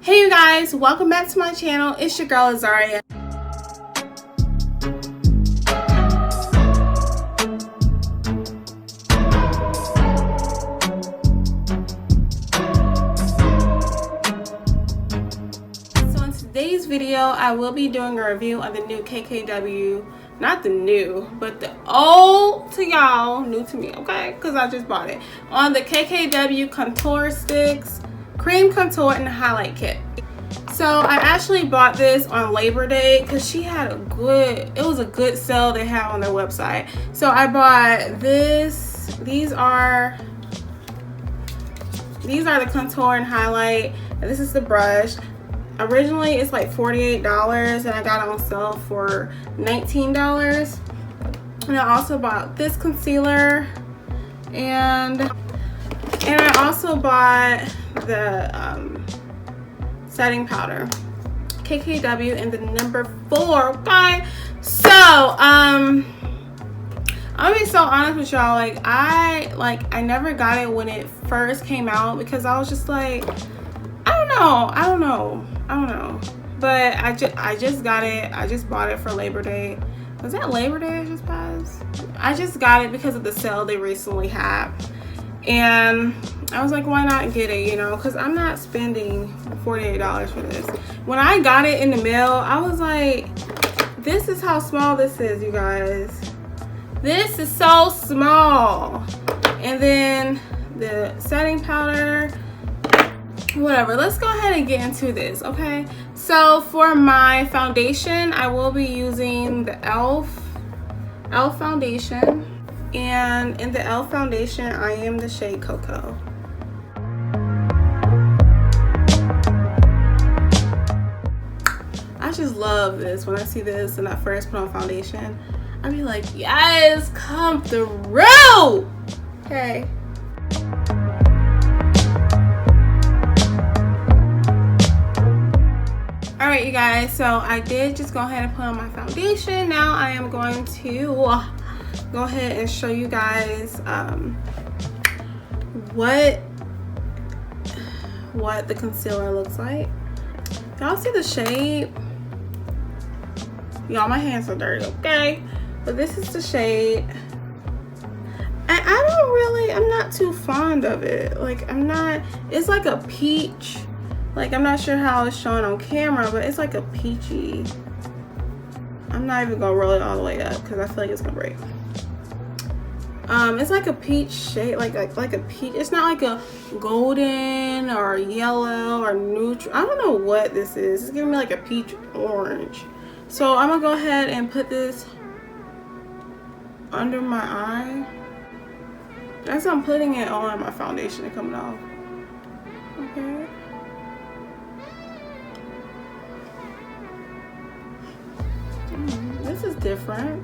Hey you guys, welcome back to my channel. It's your girl Azaria. So in today's video, I will be doing a review of the new KKW, not the new, but the old to y'all, new to me, okay? Because I just bought it. On the KKW Contour Sticks, Cream Contour and Highlight Kit. So I actually bought this on Labor Day because she had it was a good sale they have on their website. So I bought this. These are the contour and highlight, and this is the brush. Originally it's like $48 and I got it on sale for $19. And I also bought this concealer, and I also bought the setting powder, KKW, and the number 4. Okay, so I'm gonna be so honest with y'all. I never got it when it first came out because I was just like, I don't know. But I just got it. I just bought it for Labor Day. Was that Labor Day I just passed? I just got it because of the sale they recently had, and I was like, why not get it, you know, because I'm not spending $48 for this. When I got it in the mail, I was like, this is how small this is, you guys. This is so small. And then the setting powder, whatever. Let's go ahead and get into this, okay? So for my foundation, I will be using the e.l.f. foundation. And in the e.l.f. foundation, I am the shade Cocoa. I just love this. When I see this and I first put on foundation, I be like, yes, come through. Okay. All right, you guys, so I did just go ahead and put on my foundation. Now I am going to go ahead and show you guys what the concealer looks like. Y'all see the shade? Y'all, my hands are dirty, okay? But this is the shade. And I'm not too fond of it. Like, it's like a peach. Like, I'm not sure how it's showing on camera, but it's like a peachy. I'm not even gonna roll it all the way up because I feel like it's gonna break. It's like a peach shade, like a peach. It's not like a golden or yellow or neutral. I don't know what this is. It's giving me like a peach orange. So I'm gonna go ahead and put this under my eye. As I'm putting it on, my foundation is coming off. Okay. This is different.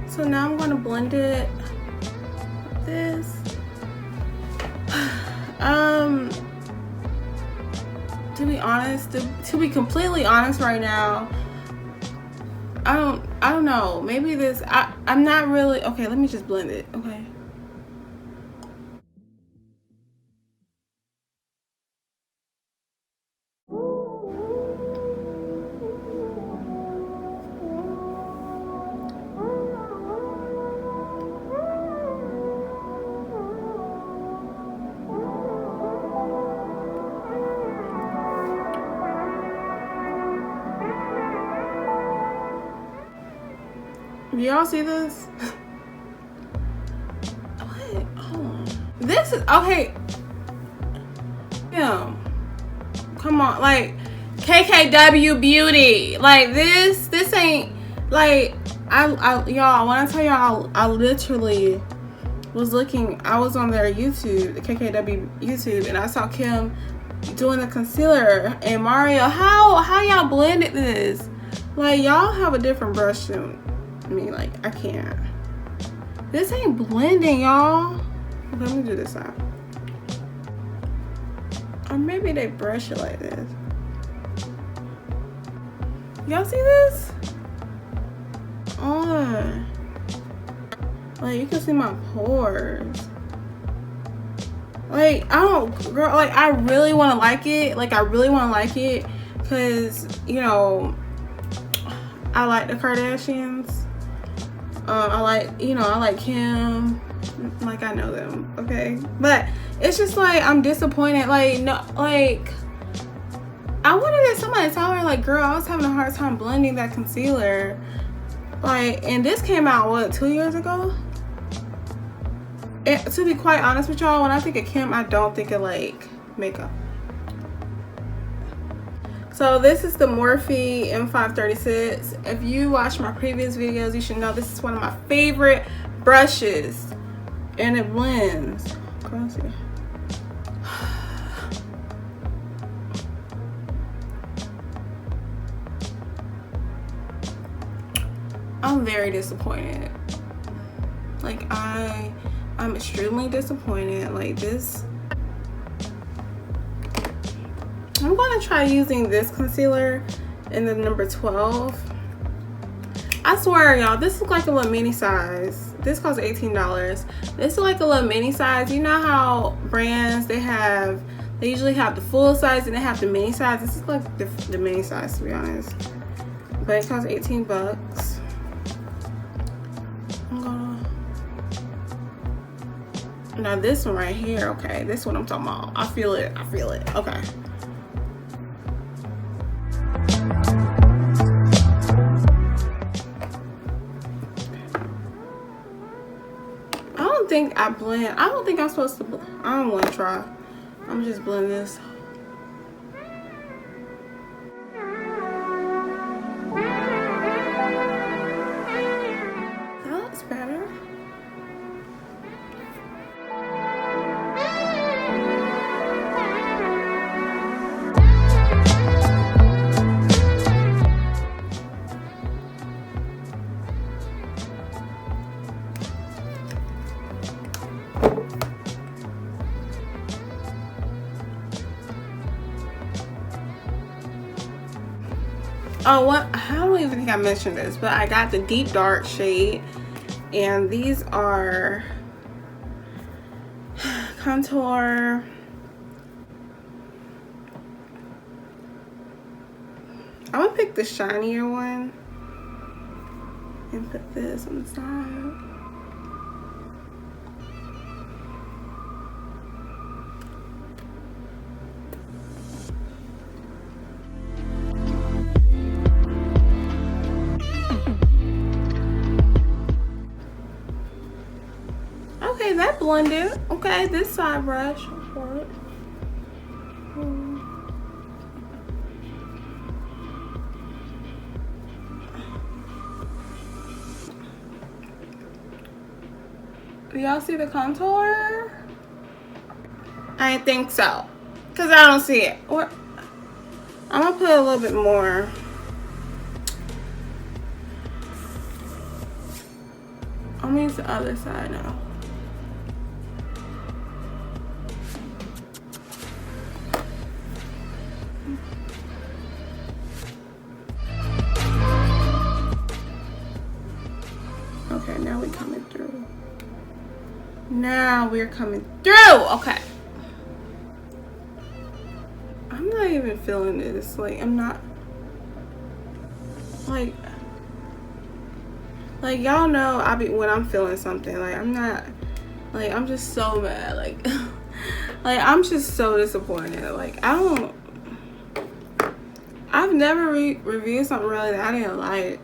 So now I'm going to blend it with this. To be honest, to be completely honest right now, I don't know. Maybe this, I'm not really, okay, let me just blend it, okay. Y'all see this? What? Oh. This is okay. Yeah. Come on, like KKW Beauty. Like this ain't like y'all. When I tell y'all, I literally was looking. I was on their YouTube, the KKW YouTube, and I saw Kim doing the concealer and Mario. How y'all blended this? Like y'all have a different brush too. I mean, like, I can't. This ain't blending, y'all. Let me do this side. Or maybe they brush it like this. Y'all see this? Like, you can see my pores. Like, I don't, girl, like, I really want to like it. Like, I really want to like it. Because, you know, I like the Kardashians. I like, you know, I like Kim. Like, I know them, okay? But it's just like, I'm disappointed. Like, no, like, I wanted somebody to tell her, like, girl, I was having a hard time blending that concealer. Like, and this came out, what, 2 years ago? And to be quite honest with y'all, when I think of Kim, I don't think of, like, makeup. So this is the Morphe M536. If you watch my previous videos, you should know this is one of my favorite brushes. And it blends. Crazy. I'm very disappointed. Like, I'm extremely disappointed. Like, this, I'm gonna try using this concealer in the number 12. I swear, y'all, this is like a little mini size. This costs $18. This is like a little mini size. You know how brands, they usually have the full size and they have the mini size. This is like the mini size, to be honest. But it costs 18 bucks. Now this one right here, okay, this one I'm talking about. I feel it, okay. I don't think I'm supposed to, I don't want to try. I'm just blend this. That looks better. Oh, what? I don't even think I mentioned this, but I got the deep dark shade, and these are contour. I'm gonna pick the shinier one and put this on the side. Okay, that blended. Okay, this side brush. Do y'all see the contour? I think so, because I don't see it. What? I'm gonna put a little bit more. I'm gonna use the other side now. Okay, now we're coming through. Now we're coming through. Okay. I'm not even feeling this. Like, I'm not. Like y'all know I be when I'm feeling something. Like, I'm not. Like, I'm just so mad. Like, like, I'm just so disappointed. Like, I've never reviewed something really that I didn't like.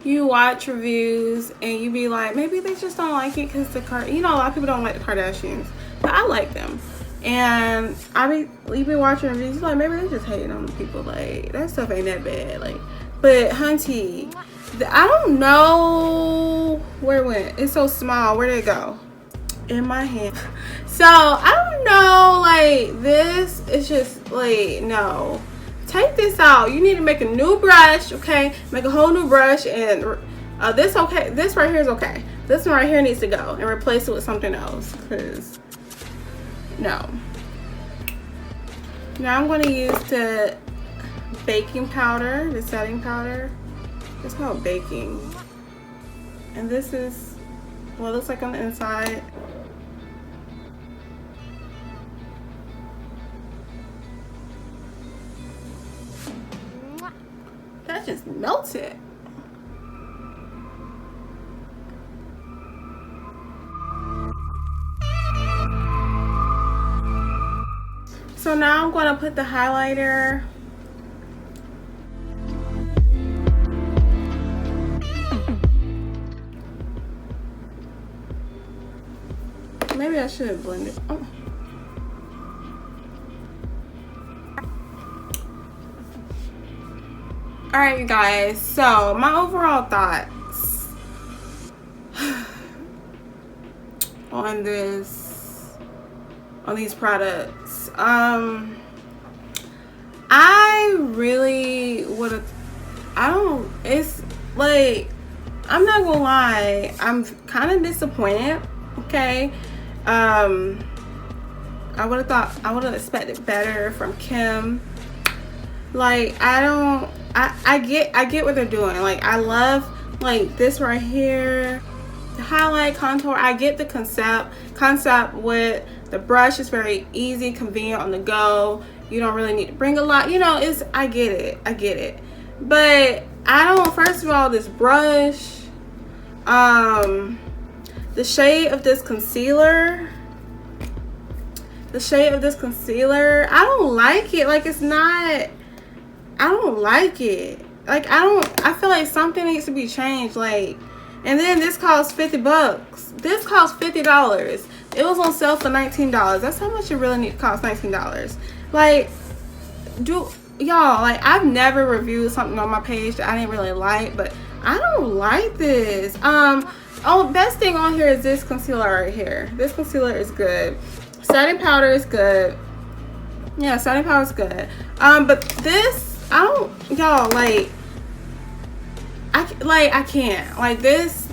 You watch reviews and you be like, maybe they just don't like it because you know, a lot of people don't like the Kardashians, but I like them. And you be watching reviews, you're like, maybe they just hating on the people. Like, that stuff ain't that bad. Like, but hunty, I don't know where it went. It's so small. Where did it go? In my hand. So I don't know. Like, this is just like, no. Take this out. You need to make a new brush, okay? Make a whole new brush, and this okay. This right here is okay. This one right here needs to go and replace it with something else, because no. Now I'm going to use the baking powder, the setting powder. It's called baking. And this is what it looks like on the inside. That just melted. So now I'm going to put the highlighter. Maybe I should have blended. Oh. Alright, you guys. So my overall thoughts on these products. I really would have. It's like, I'm not gonna lie, I'm kind of disappointed. Okay. I would have expected better from Kim. Like, I get what they're doing. Like, I love like this right here, the highlight contour. I get the concept with the brush. Is very easy, convenient on the go. You don't really need to bring a lot, you know. I get it, but I don't. First of all, this brush, the shade of this concealer, I don't like it. Like, it's not, I don't like it. Like, I feel like something needs to be changed. Like, and then this costs $50. This costs $50. It was on sale for $19. That's how much it really need to cost, $19. Like, y'all, like, I've never reviewed something on my page that I didn't really like, but I don't like this. Oh, best thing on here is this concealer right here. This concealer is good. Setting powder is good. Yeah, setting powder is good. But this, I don't, y'all, like, I can't. Like, this,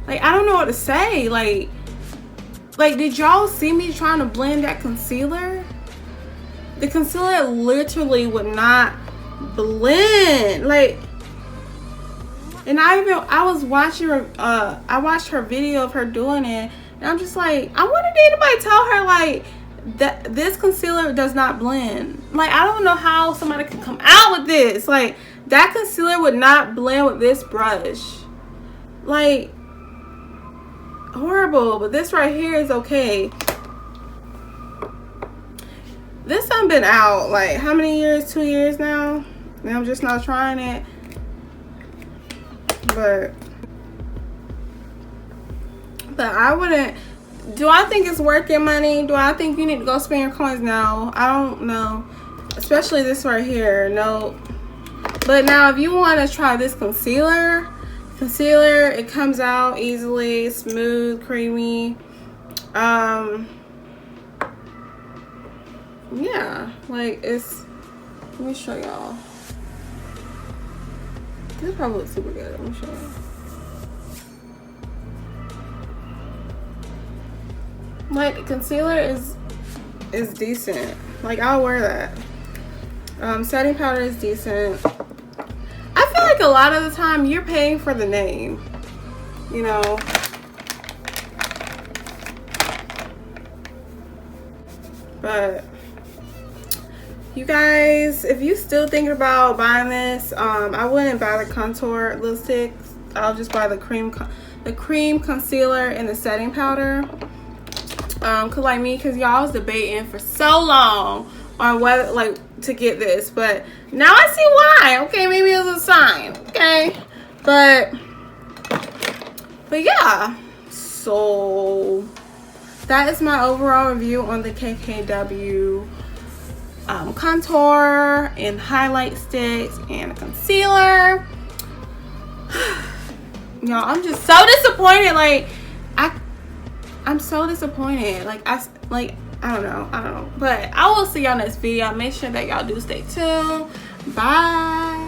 like, I don't know what to say. Like, did y'all see me trying to blend that concealer? The concealer literally would not blend. Like, and I was watching I watched her video of her doing it, and I'm just like, I wonder did anybody tell her like that this concealer does not blend. Like, I don't know how somebody could come out with this. Like, that concealer would not blend with this brush. Like, horrible. But this right here is okay. This done been out like how many years? 2 years now, and I'm just not trying it. But I wouldn't. Do I think it's worth your money? Do I think you need to go spend your coins? No, I don't know. Especially this right here. No. But now, if you want to try this concealer, it comes out easily, smooth, creamy. Yeah, like, it's. Let me show y'all. This probably looks super good. Let me show you. Like, the concealer is decent. Like, I'll wear that. Setting powder is decent. I feel like a lot of the time you're paying for the name, you know. But you guys, if you still thinking about buying this, I wouldn't buy the contour lipstick. I'll just buy the cream concealer and the setting powder. Cause like me, cause y'all was debating for so long on whether like to get this, but now I see why. Okay, maybe it was a sign. Okay, but yeah. So that is my overall review on the KKW contour and highlight sticks and concealer. Y'all, I'm just so disappointed. Like, I'm so disappointed. Like, I don't know. But I will see y'all next video. Make sure that y'all do stay tuned. Bye.